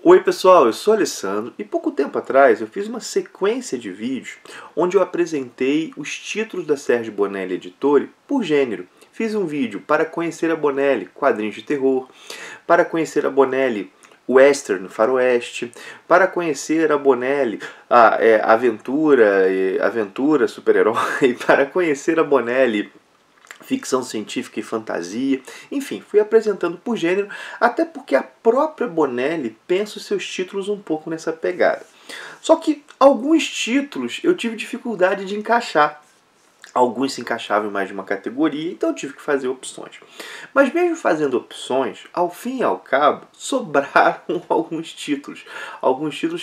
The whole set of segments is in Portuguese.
Oi pessoal, eu sou Alessandro e pouco tempo atrás eu fiz uma sequência de vídeos onde eu apresentei os títulos da Sérgio Bonelli Editore por gênero. Fiz um vídeo para conhecer a Bonelli, quadrinhos de terror, para conhecer a Bonelli, western, faroeste, para conhecer a Bonelli, aventura, super-herói, para conhecer a Bonelli, ficção científica e fantasia, enfim, fui apresentando por gênero, até porque a própria Bonelli pensa os seus títulos um pouco nessa pegada. Só que alguns títulos eu tive dificuldade de encaixar. Alguns se encaixavam em mais de uma categoria, então eu tive que fazer opções. Mas mesmo fazendo opções, ao fim e ao cabo, sobraram alguns títulos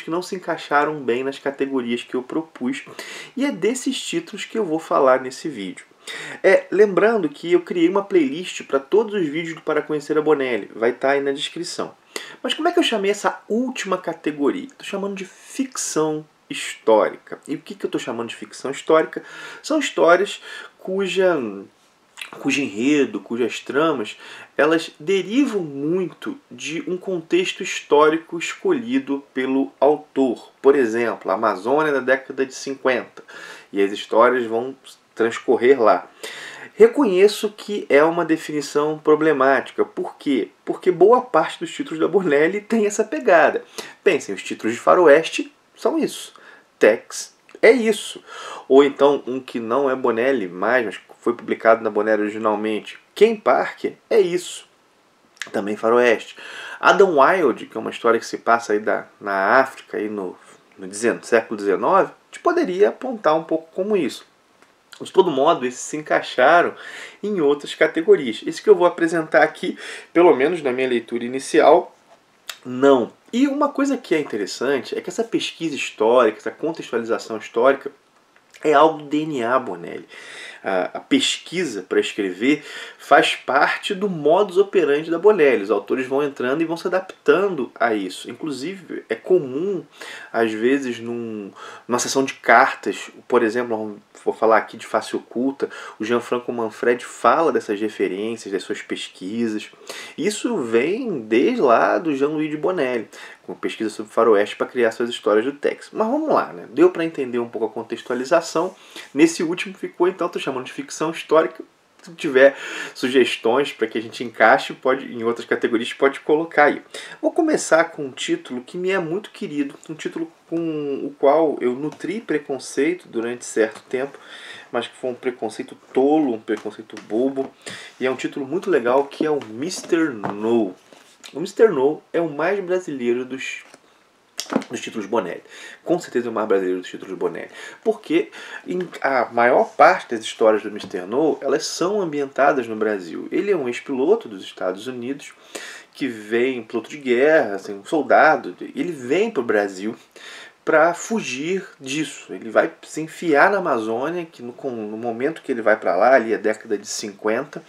que não se encaixaram bem nas categorias que eu propus, e é desses títulos que eu vou falar nesse vídeo. Lembrando que eu criei uma playlist para todos os vídeos do Para Conhecer a Bonelli, vai estar aí na descrição. Mas como é que eu chamei essa última categoria? Estou chamando de ficção histórica. E o que eu estou chamando de ficção histórica? São histórias cujo enredo, cujas tramas, elas derivam muito de um contexto histórico escolhido pelo autor. Por exemplo, a Amazônia da década de 50. E as histórias vão transcorrer lá. Reconheço que é uma definição problemática. Por quê? Porque boa parte dos títulos da Bonelli tem essa pegada. Pensem, os títulos de faroeste são isso. Tex é isso. Ou então um que não é Bonelli mais, mas foi publicado na Bonelli originalmente. Ken Parker é isso. Também faroeste. Adam Wilde, que é uma história que se passa aí na África aí no século XIX, a gente poderia apontar um pouco como isso. De todo modo, esses se encaixaram em outras categorias. Esse que eu vou apresentar aqui, pelo menos na minha leitura inicial, não. E uma coisa que é interessante é que essa pesquisa histórica, essa contextualização histórica, é algo do DNA Bonelli. A pesquisa para escrever faz parte do modus operandi da Bonelli. Os autores vão entrando e vão se adaptando a isso. Inclusive, é comum, às vezes, numa sessão de cartas, por exemplo, vou falar aqui de Face Oculta, o Gianfranco Manfredi fala dessas referências, das suas pesquisas. Isso vem desde lá do Jean-Louis de Bonelli, com pesquisa sobre faroeste para criar suas histórias do Tex. Mas vamos lá, né? Deu para entender um pouco a contextualização. Nesse último ficou, então, estou chamando de ficção histórica. Se tiver sugestões para que a gente encaixe em outras categorias, pode colocar aí. Vou começar com um título que me é muito querido, um título com o qual eu nutri preconceito durante certo tempo, mas que foi um preconceito tolo, um preconceito bobo, e é um título muito legal que é o Mr. No. O Mr. No é o mais brasileiro dos títulos Bonelli. Com certeza é o mais brasileiro dos títulos Bonelli. Porque a maior parte das histórias do Mr. No, elas são ambientadas no Brasil. Ele é um ex-piloto dos Estados Unidos, que vem, piloto de guerra, assim, um soldado. Ele vem para o Brasil para fugir disso. Ele vai se enfiar na Amazônia, que no momento que ele vai para lá, ali a década de 50,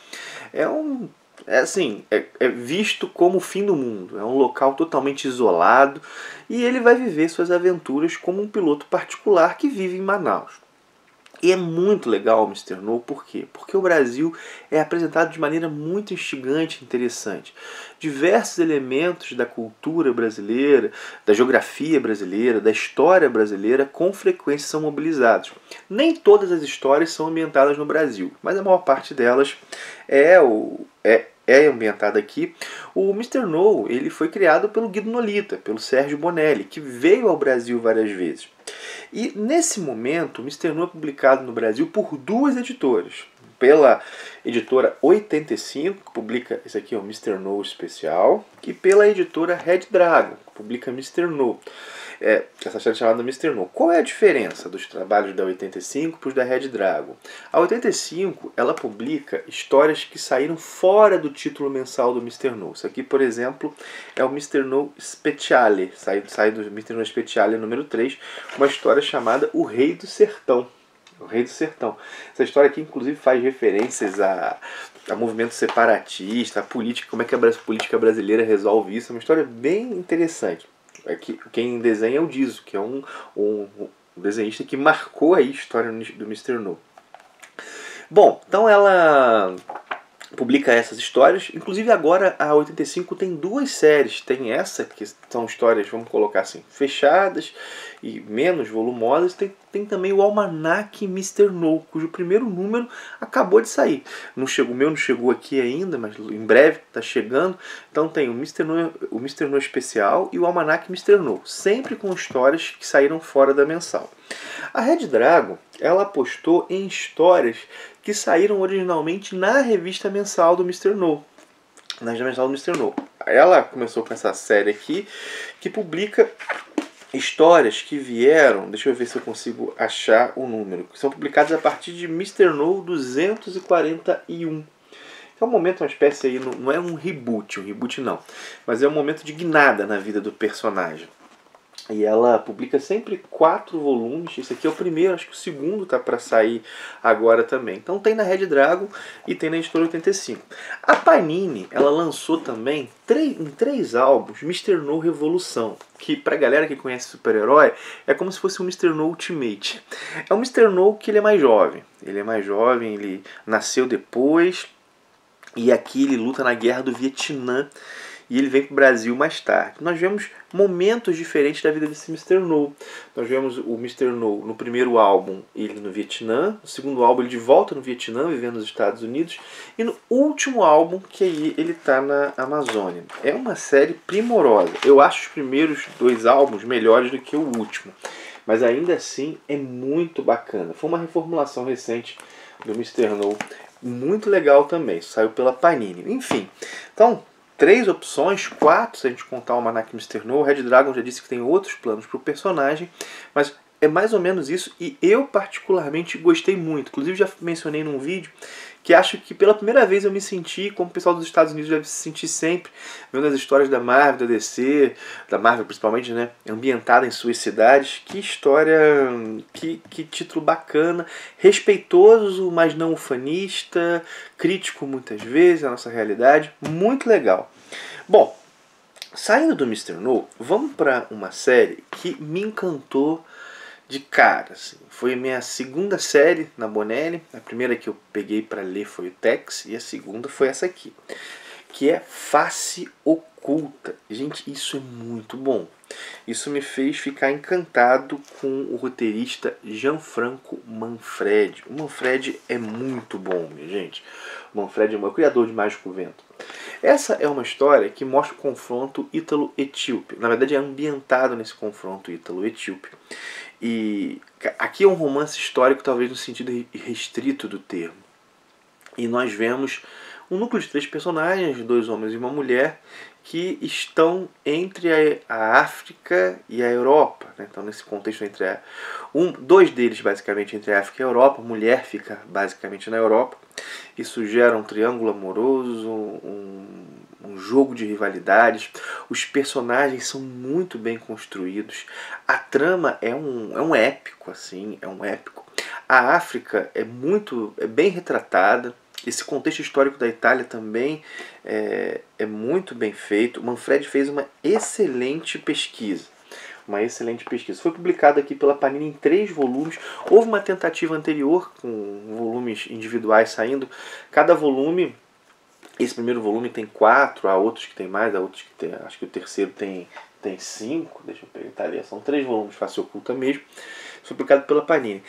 é visto como o fim do mundo. É um local totalmente isolado e ele vai viver suas aventuras como um piloto particular que vive em Manaus. E é muito legal o Mr. No, por quê? Porque o Brasil é apresentado de maneira muito instigante e interessante. Diversos elementos da cultura brasileira, da geografia brasileira, da história brasileira, com frequência são mobilizados. Nem todas as histórias são ambientadas no Brasil, mas a maior parte delas é ambientada aqui. O Mr. No, ele foi criado pelo Guido Nolita, pelo Sérgio Bonelli, que veio ao Brasil várias vezes. E nesse momento, o Mr. No é publicado no Brasil por duas editoras. Pela editora 85, que publica esse aqui, o Mr. No Especial, e pela editora Red Dragon, que publica Mr. No. Essa história é chamada Mr. No. Qual é a diferença dos trabalhos da 85 para os da Red Dragon? A 85, ela publica histórias que saíram fora do título mensal do Mr. No. Isso aqui, por exemplo, é o Mr. No Speciale, sai do Mr. No Speciale número 3, uma história chamada O Rei do Sertão. O Rei do Sertão. Essa história aqui, inclusive, faz referências a movimento separatista, a política, como é que a política brasileira resolve isso. É uma história bem interessante. Quem desenha é o Dizo, que é um desenhista que marcou aí a história do Mr. No. Bom, então ela publica essas histórias. Inclusive agora a 85 tem duas séries. Tem essa, que são histórias, vamos colocar assim, fechadas e menos volumosas. Tem também o Almanac Mr. No, cujo primeiro número acabou de sair. Não chegou, o meu não chegou aqui ainda, mas em breve está chegando. Então tem o Mr. No especial e o Almanac Mr. No, sempre com histórias que saíram fora da mensal. A Red Dragon, ela apostou em histórias que saíram originalmente na revista mensal do Mr. No. Na revista mensal do Mr. No. Ela começou com essa série aqui, que publica histórias que vieram, deixa eu ver se eu consigo achar o número, que são publicadas a partir de Mr. No 241. É um momento, uma espécie aí, não é um reboot não, mas é um momento de guinada na vida do personagem. E ela publica sempre 4 volumes. Esse aqui é o primeiro, acho que o segundo tá para sair agora também. Então tem na Red Dragon e tem na Editora 85. A Panini, ela lançou também em 3 álbuns Mr. No Revolução, que pra galera que conhece super-herói é como se fosse um Mr. No Ultimate. É um Mr. No que ele é mais jovem. Ele é mais jovem, ele nasceu depois e aqui ele luta na Guerra do Vietnã. E ele vem para o Brasil mais tarde. Nós vemos momentos diferentes da vida desse Mr. No. Nós vemos o Mr. No no primeiro álbum, ele no Vietnã. No segundo álbum, ele de volta no Vietnã, vivendo nos Estados Unidos. E no último álbum, que aí ele está na Amazônia. É uma série primorosa. Eu acho os primeiros 2 álbuns melhores do que o último. Mas ainda assim, é muito bacana. Foi uma reformulação recente do Mr. No. Muito legal também. Saiu pela Panini. Enfim, então 3 opções, 4 se a gente contar o Almanac Mr. No. O Red Dragon já disse que tem outros planos para o personagem, mas é mais ou menos isso e eu particularmente gostei muito. Inclusive já mencionei num vídeo que acho que pela primeira vez eu me senti, como o pessoal dos Estados Unidos deve se sentir sempre, vendo as histórias da Marvel, da DC, da Marvel principalmente, né, ambientada em suas cidades. Que história, que título bacana, respeitoso, mas não ufanista, crítico muitas vezes à nossa realidade, muito legal. Bom, saindo do Mr. No, vamos para uma série que me encantou de cara, assim. Foi a minha segunda série na Bonelli. A primeira que eu peguei para ler foi o Tex e a segunda foi essa aqui, que é Face Oculta. Gente, isso é muito bom. Isso me fez ficar encantado com o roteirista Gianfranco Manfredi. O Manfredi é muito bom, minha gente. O Manfredi é o criador de Mágico Vento. Essa é uma história que mostra o confronto ítalo-etíope. Na verdade, é ambientado nesse confronto ítalo-etíope. E aqui é um romance histórico, talvez no sentido restrito do termo. E nós vemos um núcleo de 3 personagens, 2 homens e uma mulher, que estão entre a África e a Europa, né? Então nesse contexto entre 2 deles basicamente entre a África e a Europa, a mulher fica basicamente na Europa. Isso gera um triângulo amoroso, um jogo de rivalidades. Os personagens são muito bem construídos. A trama é um épico, assim, é um épico. A África é bem retratada. Esse contexto histórico da Itália também é muito bem feito. O Manfredi fez uma excelente pesquisa. Foi publicado aqui pela Panini em 3 volumes. Houve uma tentativa anterior com volumes individuais saindo. Cada volume, esse primeiro volume tem 4, há outros que tem mais, há outros que tem, acho que o terceiro tem 5. Deixa eu pegar ali, são 3 volumes, Face Oculta mesmo. Foi publicado pela Panini.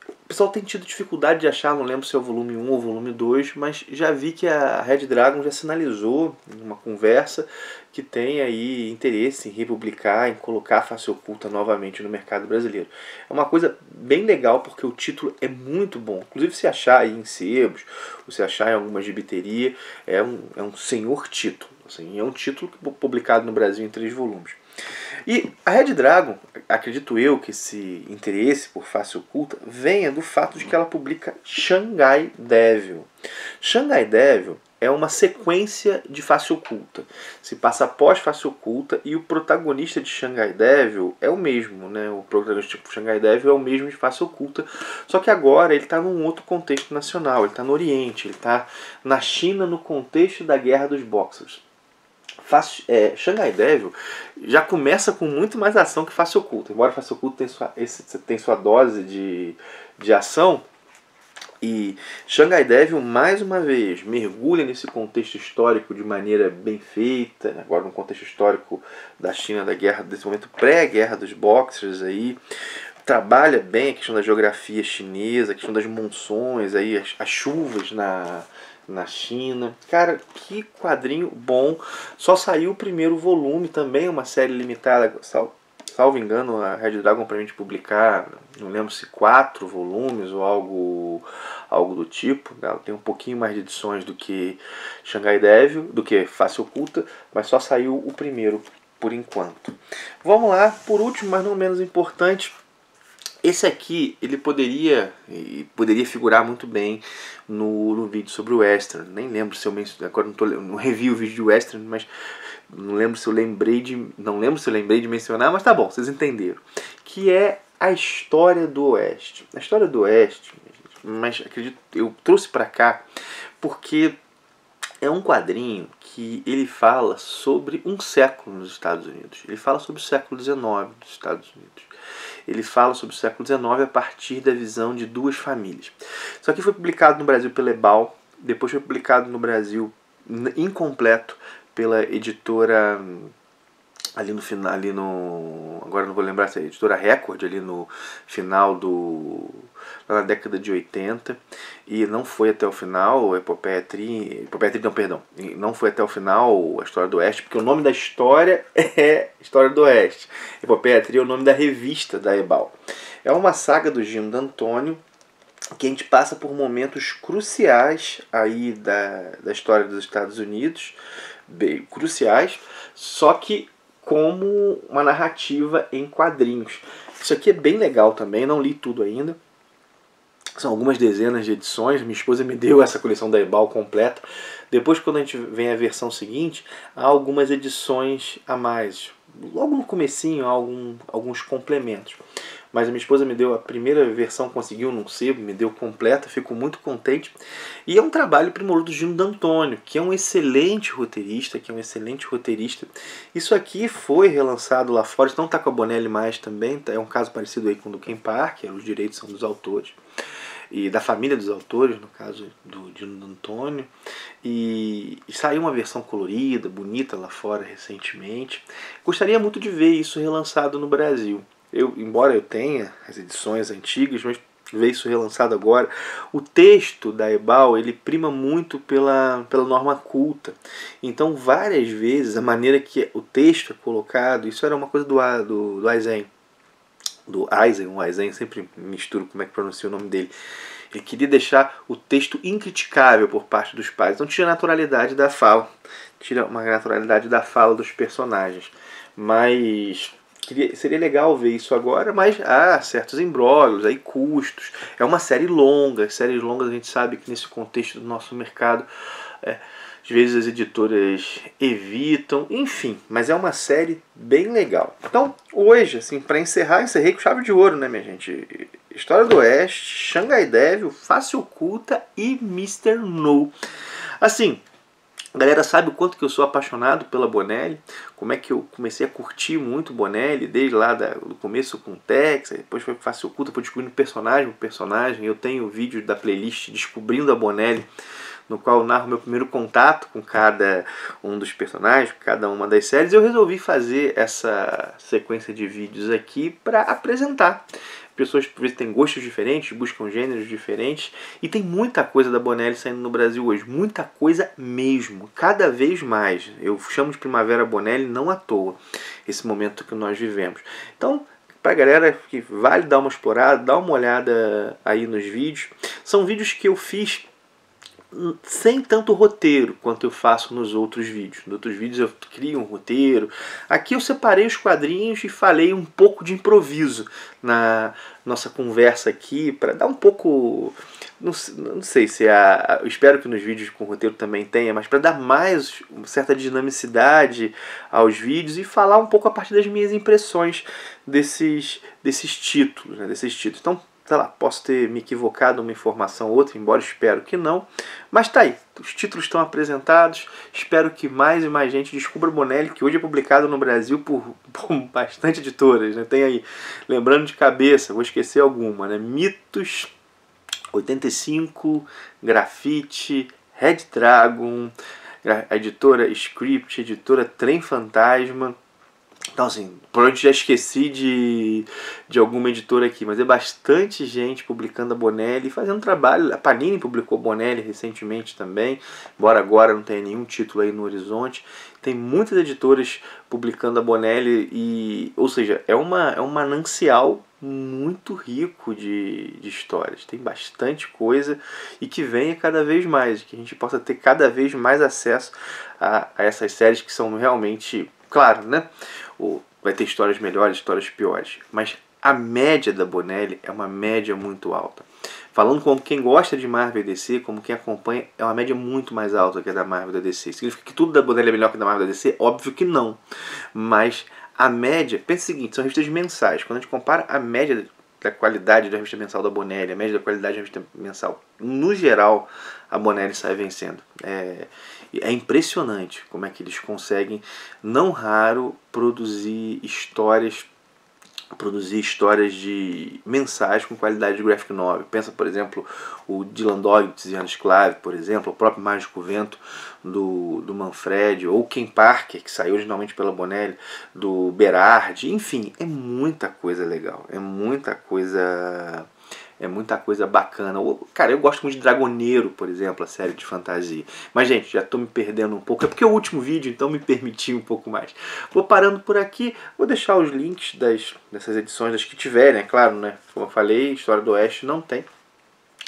O pessoal tem tido dificuldade de achar, não lembro se é o volume 1 ou o volume 2, mas já vi que a Red Dragon já sinalizou numa conversa que tem aí interesse em republicar, em colocar a Face Oculta novamente no mercado brasileiro. É uma coisa bem legal porque o título é muito bom. Inclusive se achar aí em sebos, ou se achar em alguma gibiteria, é um senhor título. Assim, é um título publicado no Brasil em 3 volumes. E a Red Dragon, acredito eu que esse interesse por Face Oculta venha do fato de que ela publica Shanghai Devil. Shanghai Devil é uma sequência de Face Oculta. Se passa após Face Oculta e o protagonista de Shanghai Devil é o mesmo, né? O protagonista de Shanghai Devil é o mesmo de Face Oculta, só que agora ele está num outro contexto nacional, ele está no Oriente, ele está na China no contexto da Guerra dos Boxers. Shanghai Devil já começa com muito mais ação que Face Oculta. Embora Face Oculta tenha sua dose de ação, E Shanghai Devil, mais uma vez, mergulha nesse contexto histórico de maneira bem feita, agora no contexto histórico da China, da guerra, desse momento pré-guerra dos Boxers aí, trabalha bem a questão da geografia chinesa, a questão das monções, aí, as chuvas na China. Cara, que quadrinho bom. Só saiu o primeiro volume também, uma série limitada, salvo engano, a Red Dragon para a gente publicar, não lembro se 4 volumes ou algo do tipo. Ela tem um pouquinho mais de edições do que Shanghai Devil, do que Face Oculta, mas só saiu o primeiro por enquanto. Vamos lá, por último, mas não menos importante, esse aqui ele poderia figurar muito bem no vídeo sobre o Western. Nem lembro se eu mencionei, agora não revi o vídeo de Western, mas não lembro se eu lembrei de mencionar, mas tá bom, vocês entenderam. Que é a história do Oeste. A história do Oeste, mas acredito, eu trouxe para cá porque é um quadrinho que ele fala sobre um século nos Estados Unidos. Ele fala sobre o século XIX dos Estados Unidos. Ele fala sobre o século XIX a partir da visão de duas famílias. Isso aqui foi publicado no Brasil pela Ebal, depois foi publicado no Brasil incompleto pela editora agora não vou lembrar se é a editora Record, ali no final na década de 80, e não foi até o final, Epopeia Tri, não foi até o final a História do Oeste, porque o nome da história é História do Oeste. Epopeia Tri é o nome da revista da Ebal. É uma saga do Gino D'Antônio, que a gente passa por momentos cruciais aí da história dos Estados Unidos, bem cruciais, só que como uma narrativa em quadrinhos. Isso aqui é bem legal também, não li tudo ainda. São algumas dezenas de edições, minha esposa me deu essa coleção da Ebal completa. Depois, quando a gente vem a versão seguinte, há algumas edições a mais. Logo no comecinho, há alguns complementos. Mas a minha esposa me deu a primeira versão, conseguiu num sebo, me deu completa, fico muito contente. E é um trabalho primoroso do Gino D'Antônio, que é um excelente roteirista, Isso aqui foi relançado lá fora, não está com a Bonelli mais também, é um caso parecido aí com o do Ken Parker, os direitos são dos autores. E da família dos autores, no caso do Gino D'Antônio. E saiu uma versão colorida, bonita lá fora recentemente. Gostaria muito de ver isso relançado no Brasil. Embora eu tenha as edições antigas, mas ver isso relançado agora. O texto da Ebal, ele prima muito pela norma culta. Então, várias vezes, a maneira que o texto é colocado, isso era uma coisa do Eisen. O Eisen, sempre misturo como é que pronuncia o nome dele. Ele queria deixar o texto incriticável por parte dos pais. Então tira a naturalidade da fala. Tira uma naturalidade da fala dos personagens. Mas seria legal ver isso agora, mas há certos imbróglios, aí custos. É uma série longa. Séries longas a gente sabe que nesse contexto do nosso mercado, às vezes as editoras evitam, enfim, mas é uma série bem legal. Então, hoje, assim, para encerrar, encerrei com chave de ouro, né, minha gente? História do Oeste, Shanghai Devil, Face Oculta e Mr. No. Assim, a galera sabe o quanto que eu sou apaixonado pela Bonelli, como é que eu comecei a curtir muito Bonelli, desde lá do começo com o Tex, depois foi Face Oculta, fui descobrindo personagem por personagem. Eu tenho vídeo da playlist Descobrindo a Bonelli, no qual eu narro meu primeiro contato com cada um dos personagens, cada uma das séries. Eu resolvi fazer essa sequência de vídeos aqui para apresentar. Pessoas por vezes têm gostos diferentes, buscam gêneros diferentes, e tem muita coisa da Bonelli saindo no Brasil hoje, muita coisa mesmo, cada vez mais. Eu chamo de Primavera Bonelli não à toa, esse momento que nós vivemos. Então, para a galera que vale dar uma explorada, dá uma olhada aí nos vídeos. São vídeos que eu fiz sem tanto roteiro quanto eu faço nos outros vídeos. Nos outros vídeos eu crio um roteiro. Aqui eu separei os quadrinhos e falei um pouco de improviso na nossa conversa aqui, para dar um pouco... Não sei se eu espero que nos vídeos com roteiro também tenha, mas para dar mais uma certa dinamicidade aos vídeos e falar um pouco a partir das minhas impressões desses títulos, né, Então, sei lá, posso ter me equivocado uma informação ou outra, embora espero que não. Mas tá aí, os títulos estão apresentados. Espero que mais e mais gente descubra Bonelli, que hoje é publicado no Brasil por bastante editoras, né? Tem aí, lembrando de cabeça, vou esquecer alguma, né? Mitos, 85, Grafite, Red Dragon, a editora Script, a editora Trem Fantasma. Então, assim, provavelmente já esqueci de alguma editora aqui, mas é bastante gente publicando a Bonelli, fazendo trabalho. A Panini publicou Bonelli recentemente também, embora agora não tenha nenhum título aí no horizonte. Tem muitas editoras publicando a Bonelli, ou seja, é um manancial muito rico de histórias. Tem bastante coisa e que venha cada vez mais, que a gente possa ter cada vez mais acesso a essas séries que são realmente, claro, né? Vai ter histórias melhores, histórias piores, mas a média da Bonelli é uma média muito alta. Falando como quem gosta de Marvel e DC, como quem acompanha, é uma média muito mais alta que a da Marvel e da DC. Significa que tudo da Bonelli é melhor que a da Marvel e da DC? Óbvio que não. Mas a média, pensa o seguinte, são revistas mensais. Quando a gente compara a média da qualidade da revista mensal da Bonelli, a média da qualidade da revista mensal, no geral, a Bonelli sai vencendo. É impressionante como é que eles conseguem, não raro, produzir histórias de mensais com qualidade de graphic novel. Pensa, por exemplo, o Dylan Dog, Tiziano Sclave, por exemplo, o próprio Mágico Vento do Manfred, ou Ken Parker, que saiu originalmente pela Bonelli, do Berardi. Enfim, é muita coisa legal, é muita coisa bacana. Cara, eu gosto muito de Dragoneiro, por exemplo, a série de fantasia. Mas, gente, já estou me perdendo um pouco. É porque é o último vídeo, então me permiti um pouco mais. Vou parando por aqui. Vou deixar os links dessas edições, das que tiverem, é claro, né? Como eu falei, História do Oeste não tem.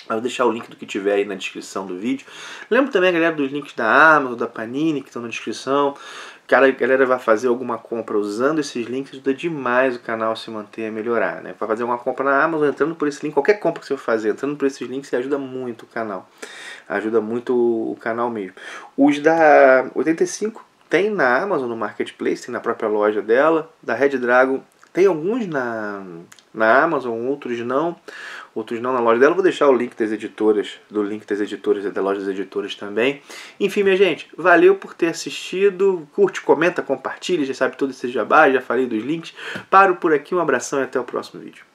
Eu vou deixar o link do que tiver aí na descrição do vídeo. Lembro também, galera, dos links da Amazon, da Panini, que estão na descrição. A galera vai fazer alguma compra usando esses links, ajuda demais o canal a se manter a melhorar, né? Vai fazer uma compra na Amazon, entrando por esse link, qualquer compra que você for fazer, entrando por esses links, ajuda muito o canal. Ajuda muito o canal mesmo. Os da 85 tem na Amazon, no Marketplace, tem na própria loja dela. Da Red Dragon tem alguns na Amazon, outros não na loja dela. Vou deixar o link das editoras, e da loja das editoras também. Enfim, minha gente, valeu por ter assistido. Curte, comenta, compartilha, já sabe todo esse jabá, já falei dos links. Paro por aqui, um abração e até o próximo vídeo.